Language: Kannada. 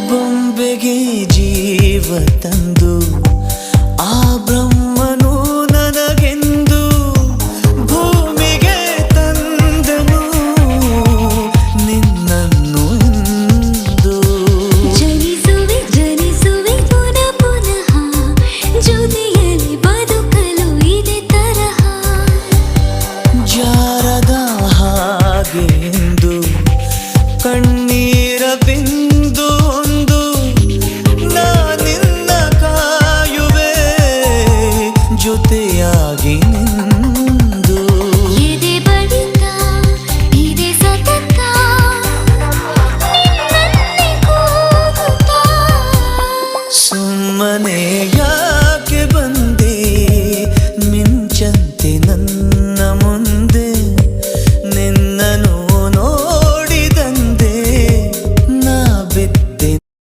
ಬೊಂಬೆಗೆ ಜೀವ ತಂದು ಆ ಬ್ರಹ್ಮನು ನನಗೆಂದು ಭೂಮಿಗೆ ತಂದನು ನಿನ್ನನ್ನು ಎಂದು. ಜನಿಸುವೆ ಜನಿಸುವೆ ಪುನಃ ಪುನಃ ಜೊತೆಯಲ್ಲಿ ಬದುಕಲು ಇದೆ ತರಹ. ಜಾರದ ಹಾಗೆ ಎಂದು ಕಣ್ಣೀರ ಬಿಂದು ಒಂದು ನಾನಿನ್ನ ಕಾಯುವೆ ಜೊತೆಯಾಗಿ ನಿಂದು. ಎದೆ ಬಡಿತ ಇದೆ ಸತತ ನಿನ್ನನ್ನೇ ಕೂಗುತ್ತಾ. ಸುಮ್ಮನೆ